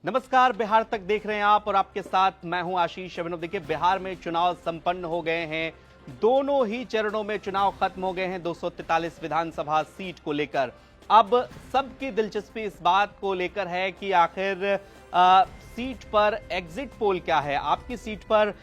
नमस्कार, बिहार तक देख रहे हैं आप और आपके साथ मैं हूं आशीष अभिनव। देखिए, बिहार में चुनाव संपन्न हो गए हैं। दोनों ही चरणों में चुनाव खत्म हो गए हैं 243 विधानसभा सीट को लेकर। अब सबकी दिलचस्पी इस बात को लेकर है कि आखिर सीट पर एग्जिट पोल क्या है, आपकी सीट पर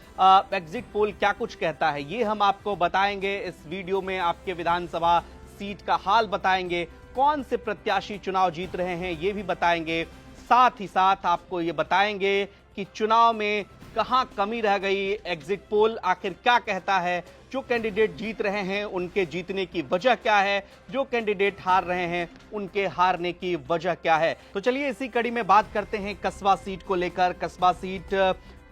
एग्जिट पोल क्या कुछ कहता है, ये हम आपको बताएंगे इस वीडियो में। आपके विधानसभा सीट का हाल बताएंगे, कौन से प्रत्याशी चुनाव जीत रहे हैं ये भी बताएंगे। साथ ही साथ आपको ये बताएंगे कि चुनाव में कहां कमी रह गई, एग्जिट पोल आखिर क्या कहता है, जो कैंडिडेट जीत रहे हैं उनके जीतने की वजह क्या है, जो कैंडिडेट हार रहे हैं उनके हारने की वजह क्या है। तो चलिए इसी कड़ी में बात करते हैं कस्बा सीट को लेकर। कस्बा सीट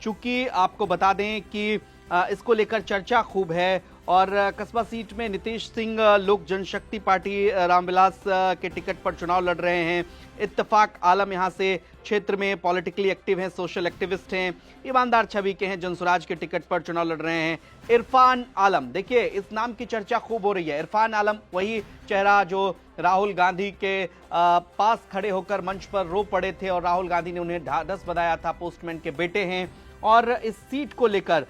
चूंकि आपको बता दें कि इसको लेकर चर्चा खूब है और कस्बा सीट में नीतीश सिंह लोक जनशक्ति पार्टी रामविलास के टिकट पर चुनाव लड़ रहे हैं। इत्तेफाक आलम यहां से क्षेत्र में पॉलिटिकली एक्टिव हैं, सोशल एक्टिविस्ट हैं, ईमानदार छवि के हैं, जनसुराज के टिकट पर चुनाव लड़ रहे हैं। इरफान आलम, देखिए इस नाम की चर्चा खूब हो रही है। इरफान आलम वही चेहरा जो राहुल गांधी के पास खड़े होकर मंच पर रो पड़े थे और राहुल गांधी ने उन्हें ढांढस बधाया था, पोस्टमैन के बेटे हैं। और इस सीट को लेकर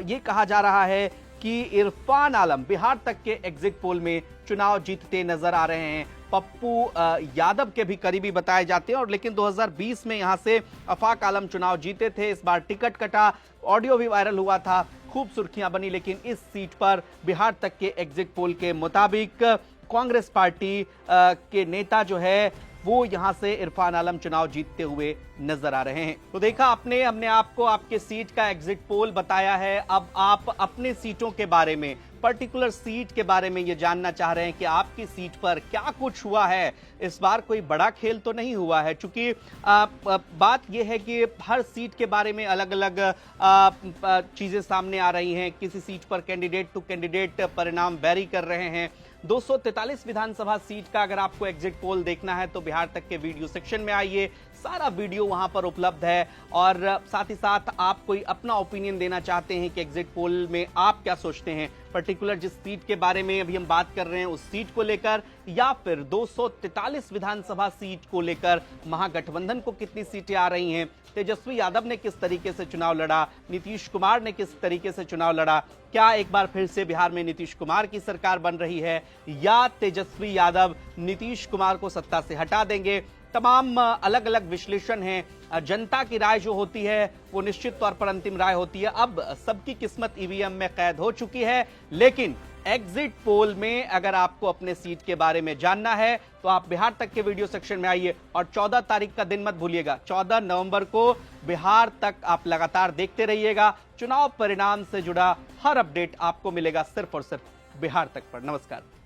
ये कहा जा रहा है कि इरफान आलम बिहार तक के एग्जिट पोल में चुनाव जीतते नजर आ रहे हैं। पप्पू यादव के भी करीबी बताए जाते हैं और लेकिन 2020 में यहां से आफाक आलम चुनाव जीते थे। इस बार टिकट कटा, ऑडियो भी वायरल हुआ था, खूब सुर्खियां बनी। लेकिन इस सीट पर बिहार तक के एग्जिट पोल के मुताबिक कांग्रेस पार्टी के नेता जो है वो यहां से इरफान आलम चुनाव जीतते हुए नजर आ रहे हैं। तो देखा आपने, हमने आपको आपके सीट का एग्जिट पोल बताया है। अब आप अपने सीटों के बारे में, पर्टिकुलर सीट के बारे में ये जानना चाह रहे हैं कि आपकी सीट पर क्या कुछ हुआ है। इस बार कोई बड़ा खेल तो नहीं हुआ है, क्योंकि बात यह है कि हर सीट के बारे में अलग अलग चीजें सामने आ रही हैं। किसी सीट पर कैंडिडेट टू कैंडिडेट परिणाम वेरी कर रहे हैं। 243 विधानसभा सीट का अगर आपको एग्जिट पोल देखना है तो बिहार तक के वीडियो सेक्शन में आइए, सारा वीडियो वहां पर उपलब्ध है। और साथ ही साथ आप कोई अपना ओपिनियन देना चाहते हैं कि एग्जिट पोल में आप क्या सोचते हैं, पर्टिकुलर जिस सीट के बारे में अभी हम बात कर रहे हैं उस सीट को लेकर, या फिर 243 विधानसभा सीट को लेकर महागठबंधन को कितनी सीटें आ रही हैं, तेजस्वी यादव ने किस तरीके से चुनाव लड़ा, नीतीश कुमार ने किस तरीके से चुनाव लड़ा, क्या एक बार फिर से बिहार में नीतीश कुमार की सरकार बन रही है या तेजस्वी यादव नीतीश कुमार को सत्ता से हटा देंगे। तमाम अलग अलग विश्लेषण हैं। जनता की राय जो होती है वो निश्चित तौर पर अंतिम राय होती है। अब सबकी किस्मत ईवीएम में कैद हो चुकी है, लेकिन एग्जिट पोल में अगर आपको अपने सीट के बारे में जानना है तो आप बिहार तक के वीडियो सेक्शन में आइए और 14 तारीख का दिन मत भूलिएगा। 14 नवंबर को बिहार तक आप लगातार देखते रहिएगा। चुनाव परिणाम से जुड़ा हर अपडेट आपको मिलेगा सिर्फ और सिर्फ बिहार तक पर। नमस्कार।